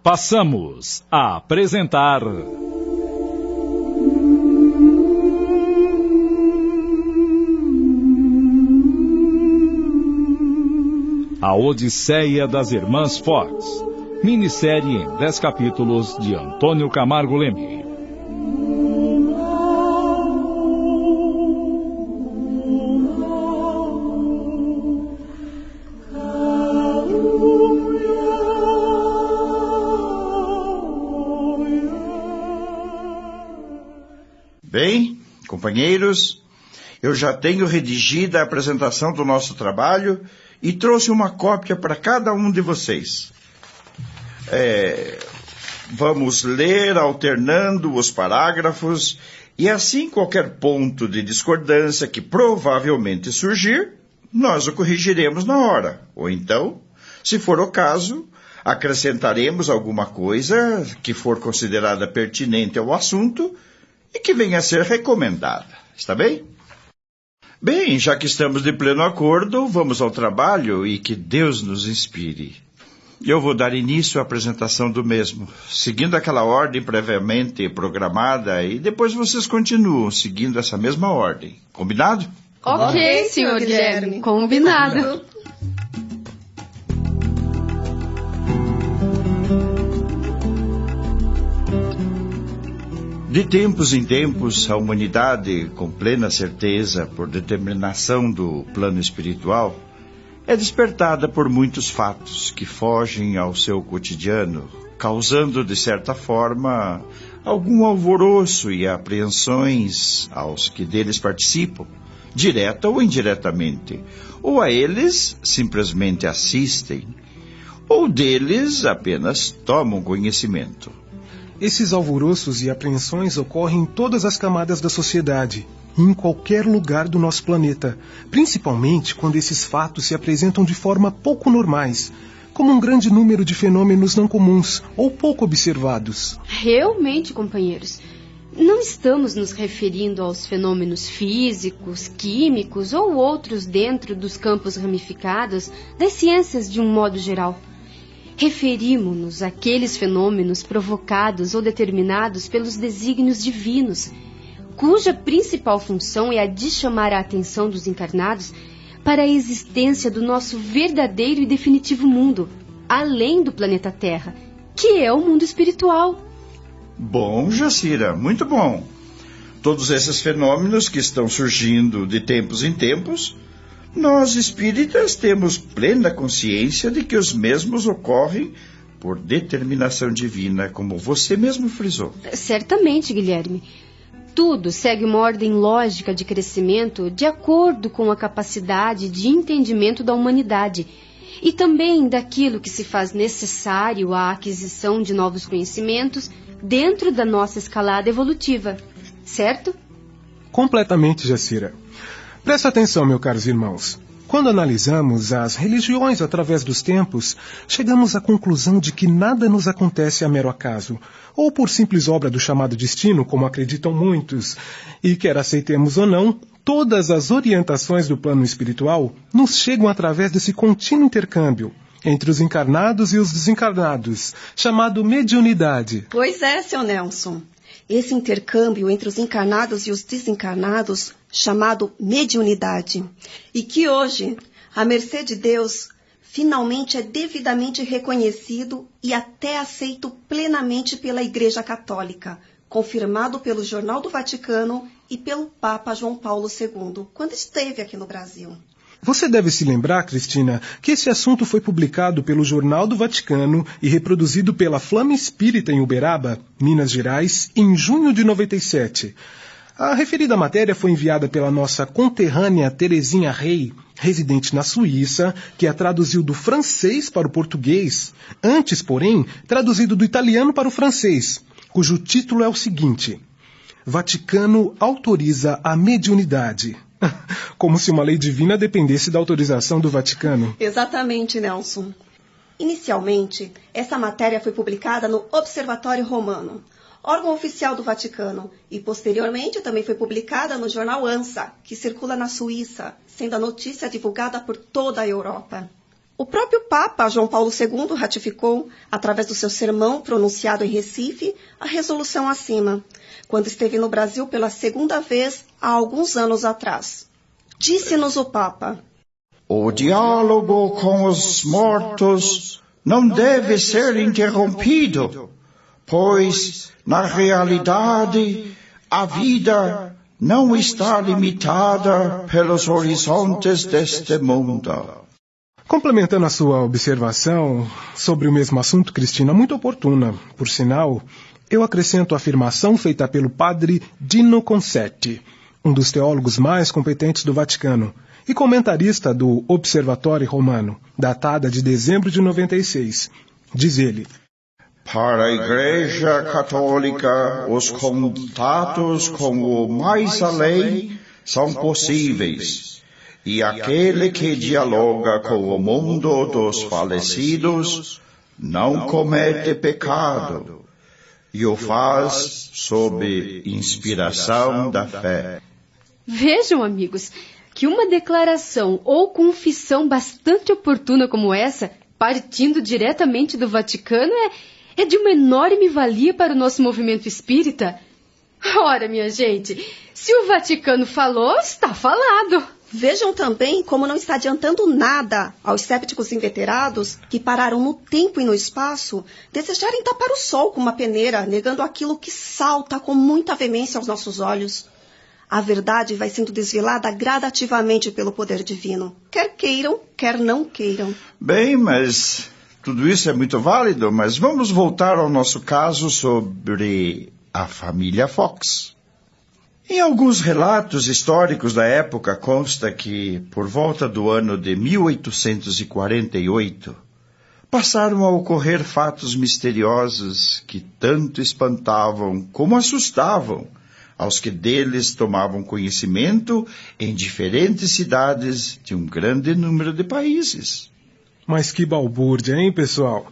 Passamos a apresentar... A Odisseia das Irmãs Fox, minissérie em 10 capítulos de Antônio Camargo Leme. Bem, companheiros, eu já tenho redigida a apresentação do nosso trabalho e trouxe uma cópia para cada um de vocês. Vamos ler alternando os parágrafos e assim qualquer ponto de discordância que provavelmente surgir, nós o corrigiremos na hora. Ou então, se for o caso, acrescentaremos alguma coisa que for considerada pertinente ao assunto e que venha a ser recomendada. Está bem? Bem, já que estamos de pleno acordo, vamos ao trabalho e que Deus nos inspire. Eu vou dar início à apresentação do mesmo, seguindo aquela ordem previamente programada, e depois vocês continuam seguindo essa mesma ordem. Combinado? Ok, senhor Guilherme. Combinado. De tempos em tempos, a humanidade, com plena certeza, por determinação do plano espiritual, é despertada por muitos fatos que fogem ao seu cotidiano, causando, de certa forma, algum alvoroço e apreensões aos que deles participam, direta ou indiretamente, ou a eles simplesmente assistem, ou deles apenas tomam conhecimento. Esses alvoroços e apreensões ocorrem em todas as camadas da sociedade, e em qualquer lugar do nosso planeta, principalmente quando esses fatos se apresentam de forma pouco normais, como um grande número de fenômenos não comuns ou pouco observados. Realmente, companheiros, não estamos nos referindo aos fenômenos físicos, químicos ou outros dentro dos campos ramificados das ciências de um modo geral. Referimos-nos àqueles fenômenos provocados ou determinados pelos desígnios divinos, cuja principal função é a de chamar a atenção dos encarnados para a existência do nosso verdadeiro e definitivo mundo, além do planeta Terra, que é o mundo espiritual. Bom, Jacira, muito bom. Todos esses fenômenos que estão surgindo de tempos em tempos, nós espíritas temos plena consciência de que os mesmos ocorrem por determinação divina, como você mesmo frisou. Certamente, Guilherme. Tudo segue uma ordem lógica de crescimento de acordo com a capacidade de entendimento da humanidade e também daquilo que se faz necessário à aquisição de novos conhecimentos dentro da nossa escalada evolutiva, certo? Completamente, Jacira. Presta atenção, meus caros irmãos. Quando analisamos as religiões através dos tempos, chegamos à conclusão de que nada nos acontece a mero acaso, ou por simples obra do chamado destino, como acreditam muitos, e quer aceitemos ou não, todas as orientações do plano espiritual nos chegam através desse contínuo intercâmbio entre os encarnados e os desencarnados, chamado mediunidade. Pois é, seu Nelson. Esse intercâmbio entre os encarnados e os desencarnados, chamado mediunidade, e que hoje, à mercê de Deus, finalmente é devidamente reconhecido e até aceito plenamente pela Igreja Católica, confirmado pelo Jornal do Vaticano e pelo Papa João Paulo II, quando esteve aqui no Brasil. Você deve se lembrar, Cristina, que esse assunto foi publicado pelo Jornal do Vaticano e reproduzido pela Flama Espírita em Uberaba, Minas Gerais, em junho de 97. A referida matéria foi enviada pela nossa conterrânea Terezinha Rey, residente na Suíça, que a traduziu do francês para o português, antes, porém, traduzido do italiano para o francês, cujo título é o seguinte: Vaticano autoriza a mediunidade. Como se uma lei divina dependesse da autorização do Vaticano. Exatamente, Nelson. Inicialmente, essa matéria foi publicada no Observatório Romano, órgão oficial do Vaticano, e posteriormente também foi publicada no jornal ANSA, que circula na Suíça, sendo a notícia divulgada por toda a Europa. O próprio Papa João Paulo II ratificou, através do seu sermão pronunciado em Recife, a resolução acima, quando esteve no Brasil pela segunda vez há alguns anos atrás. Disse-nos o Papa: o diálogo com os mortos não deve ser interrompido, pois, na realidade, a vida não está limitada pelos horizontes deste mundo. Complementando a sua observação sobre o mesmo assunto, Cristina, muito oportuna, por sinal, eu acrescento a afirmação feita pelo padre Dino Concetti, um dos teólogos mais competentes do Vaticano e comentarista do Observatório Romano, datada de dezembro de 96. Diz ele: para a Igreja Católica, os contatos com o mais além são possíveis, e aquele que dialoga com o mundo dos falecidos não comete pecado, e o faz sob inspiração da fé. Vejam, amigos, que uma declaração ou confissão bastante oportuna como essa, partindo diretamente do Vaticano, é de uma enorme valia para o nosso movimento espírita. Ora, minha gente, se o Vaticano falou, está falado. Vejam também como não está adiantando nada aos sépticos inveterados que pararam no tempo e no espaço desejarem tapar o sol com uma peneira, negando aquilo que salta com muita veemência aos nossos olhos. A verdade vai sendo desvelada gradativamente pelo poder divino, quer queiram, quer não queiram. Bem, mas tudo isso é muito válido, mas vamos voltar ao nosso caso sobre a família Fox. Em alguns relatos históricos da época consta que, por volta do ano de 1848, passaram a ocorrer fatos misteriosos que tanto espantavam como assustavam aos que deles tomavam conhecimento em diferentes cidades de um grande número de países. Mas que balbúrdia, hein, pessoal?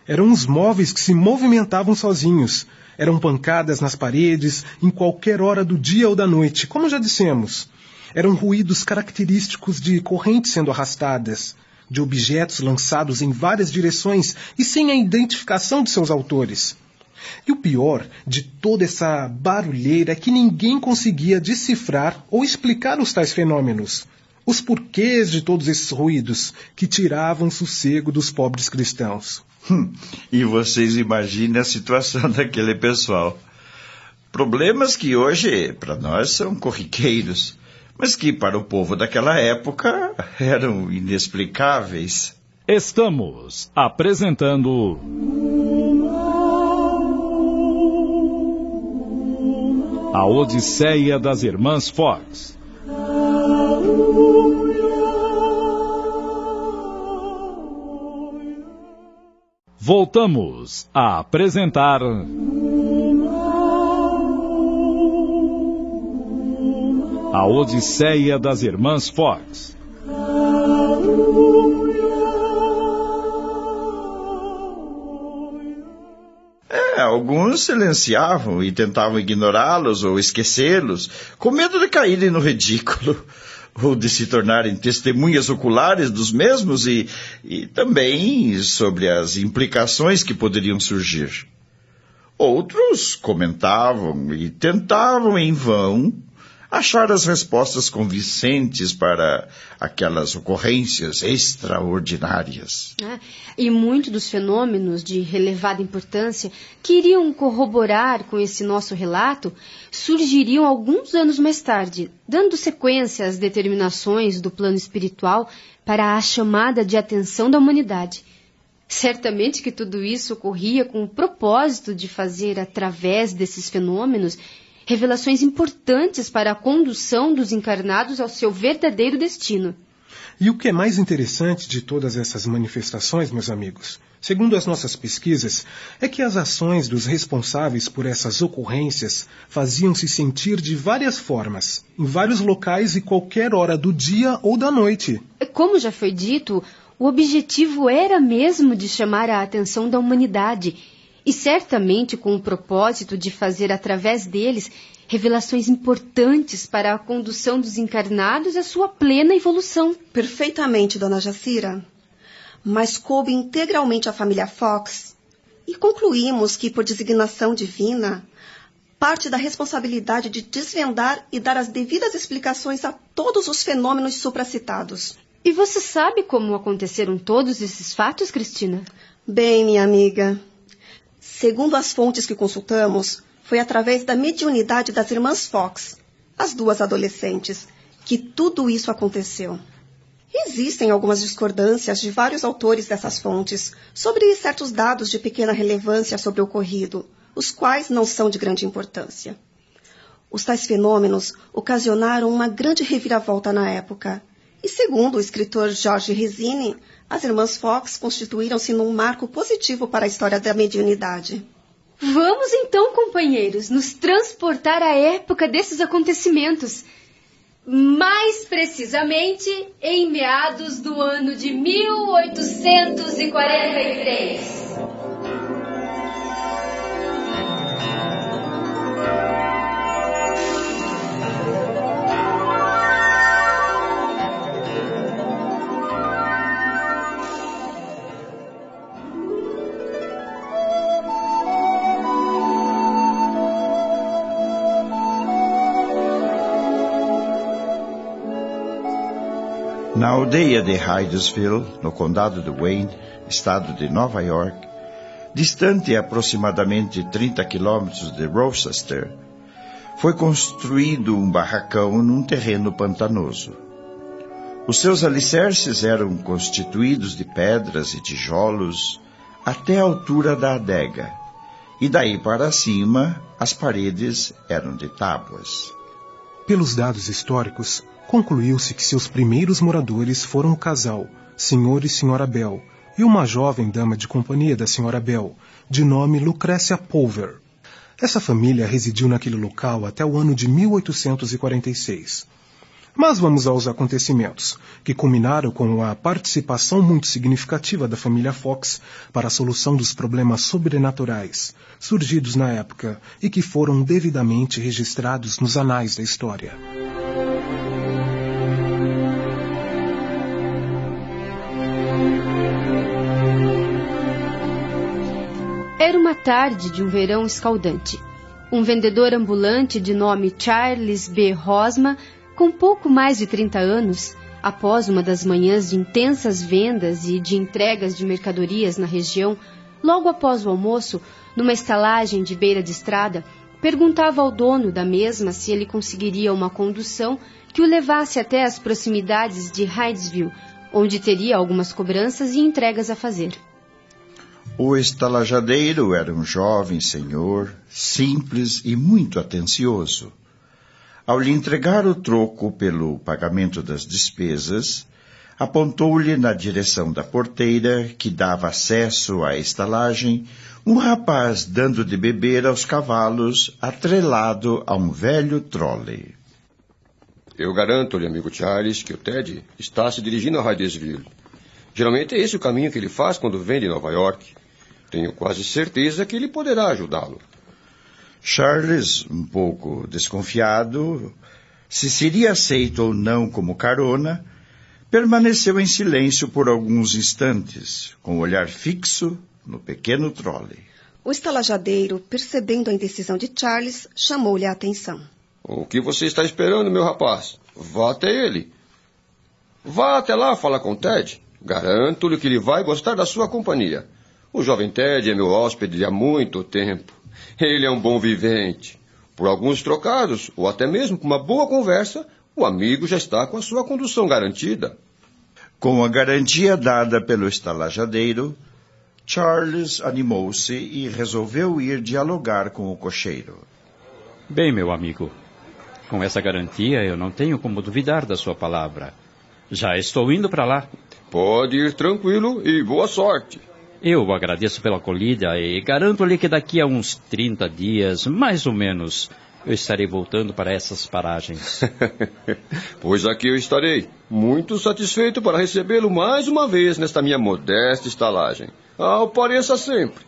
Eram os móveis que se movimentavam sozinhos. Eram pancadas nas paredes, em qualquer hora do dia ou da noite, como já dissemos. Eram ruídos característicos de correntes sendo arrastadas, de objetos lançados em várias direções e sem a identificação de seus autores. E o pior de toda essa barulheira é que ninguém conseguia decifrar ou explicar os tais fenômenos, os porquês de todos esses ruídos que tiravam o sossego dos pobres cristãos. E vocês imaginem a situação daquele pessoal. Problemas que hoje, para nós, são corriqueiros, mas que para o povo daquela época eram inexplicáveis. Estamos apresentando A Odisseia das Irmãs Fox. Voltamos a apresentar A Odisseia das Irmãs Fox. Alguns silenciavam e tentavam ignorá-los ou esquecê-los, com medo de caírem no ridículo, ou de se tornarem testemunhas oculares dos mesmos e também sobre as implicações que poderiam surgir. Outros comentavam e tentavam em vão achar as respostas convincentes para aquelas ocorrências extraordinárias. E muitos dos fenômenos de relevada importância que iriam corroborar com esse nosso relato surgiriam alguns anos mais tarde, dando sequência às determinações do plano espiritual para a chamada de atenção da humanidade. Certamente que tudo isso ocorria com o propósito de fazer, através desses fenômenos, revelações importantes para a condução dos encarnados ao seu verdadeiro destino. E o que é mais interessante de todas essas manifestações, meus amigos, segundo as nossas pesquisas, é que as ações dos responsáveis por essas ocorrências faziam-se sentir de várias formas, em vários locais e qualquer hora do dia ou da noite. Como já foi dito, o objetivo era mesmo de chamar a atenção da humanidade, e certamente com o propósito de fazer através deles revelações importantes para a condução dos encarnados à sua plena evolução. Perfeitamente, dona Jacira. mas coube integralmente à família Fox, e concluímos que, por designação divina, parte da responsabilidade de desvendar e dar as devidas explicações a todos os fenômenos supracitados. E você sabe como aconteceram todos esses fatos, Cristina? Bem, minha amiga, segundo as fontes que consultamos, foi através da mediunidade das irmãs Fox, as duas adolescentes, que tudo isso aconteceu. Existem algumas discordâncias de vários autores dessas fontes sobre certos dados de pequena relevância sobre o ocorrido, os quais não são de grande importância. Os tais fenômenos ocasionaram uma grande reviravolta na época, e segundo o escritor George Resine, as irmãs Fox constituíram-se num marco positivo para a história da mediunidade. Vamos então, companheiros, nos transportar à época desses acontecimentos. Mais precisamente, em meados do ano de 1843. Na aldeia de Hydesville, no condado de Wayne, estado de Nova York, distante aproximadamente 30 quilômetros de Rochester, foi construído um barracão num terreno pantanoso. Os seus alicerces eram constituídos de pedras e tijolos até a altura da adega, e daí para cima as paredes eram de tábuas. Pelos dados históricos, concluiu-se que seus primeiros moradores foram o casal, Sr. e Sra. Bell, e uma jovem dama de companhia da Sra. Bell, de nome Lucrécia Pulver. Essa família residiu naquele local até o ano de 1846. Mas vamos aos acontecimentos, que culminaram com a participação muito significativa da família Fox para a solução dos problemas sobrenaturais, surgidos na época e que foram devidamente registrados nos anais da história. Era uma tarde de um verão escaldante. Um vendedor ambulante de nome Charles B. Rosma, com pouco mais de 30 anos, após uma das manhãs de intensas vendas e de entregas de mercadorias na região, logo após o almoço, numa estalagem de beira de estrada, perguntava ao dono da mesma se ele conseguiria uma condução que o levasse até as proximidades de Hydesville, onde teria algumas cobranças e entregas a fazer. O estalajadeiro era um jovem senhor, simples e muito atencioso. Ao lhe entregar o troco pelo pagamento das despesas, apontou-lhe na direção da porteira, que dava acesso à estalagem, um rapaz dando de beber aos cavalos, atrelado a um velho trole. Eu garanto-lhe, amigo Charles, que o Ted está se dirigindo a Hydesville. Geralmente é esse o caminho que ele faz quando vem de Nova York. Tenho quase certeza que ele poderá ajudá-lo. Charles, um pouco desconfiado, se seria aceito ou não como carona, permaneceu em silêncio por alguns instantes, com o olhar fixo no pequeno trole. O estalajadeiro, percebendo a indecisão de Charles, chamou-lhe a atenção. O que você está esperando, meu rapaz? Vá até ele. Vá até lá falar com o Ted. Garanto-lhe que ele vai gostar da sua companhia. O jovem Ted é meu hóspede há muito tempo. Ele é um bom vivente. Por alguns trocados, ou até mesmo por uma boa conversa, o amigo já está com a sua condução garantida. Com a garantia dada pelo estalajadeiro, Charles animou-se e resolveu ir dialogar com o cocheiro. Bem, meu amigo, com essa garantia eu não tenho como duvidar da sua palavra. Já estou indo para lá. Pode ir tranquilo e boa sorte. Eu agradeço pela acolhida e garanto-lhe que daqui a uns 30 dias, mais ou menos, eu estarei voltando para essas paragens. Pois aqui eu estarei, muito satisfeito para recebê-lo mais uma vez nesta minha modesta estalagem. Apareça sempre.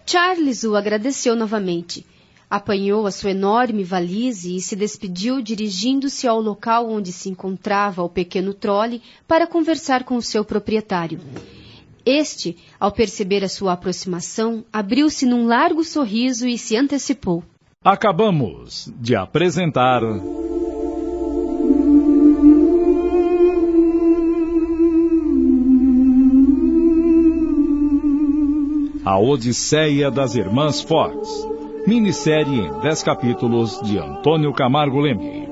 Charles o agradeceu novamente. Apanhou a sua enorme valise e se despediu dirigindo-se ao local onde se encontrava o pequeno trole para conversar com o seu proprietário. Este, ao perceber a sua aproximação, abriu-se num largo sorriso e se antecipou. Acabamos de apresentar... A Odisseia das Irmãs Fox, minissérie em 10 capítulos de Antônio Camargo Leme.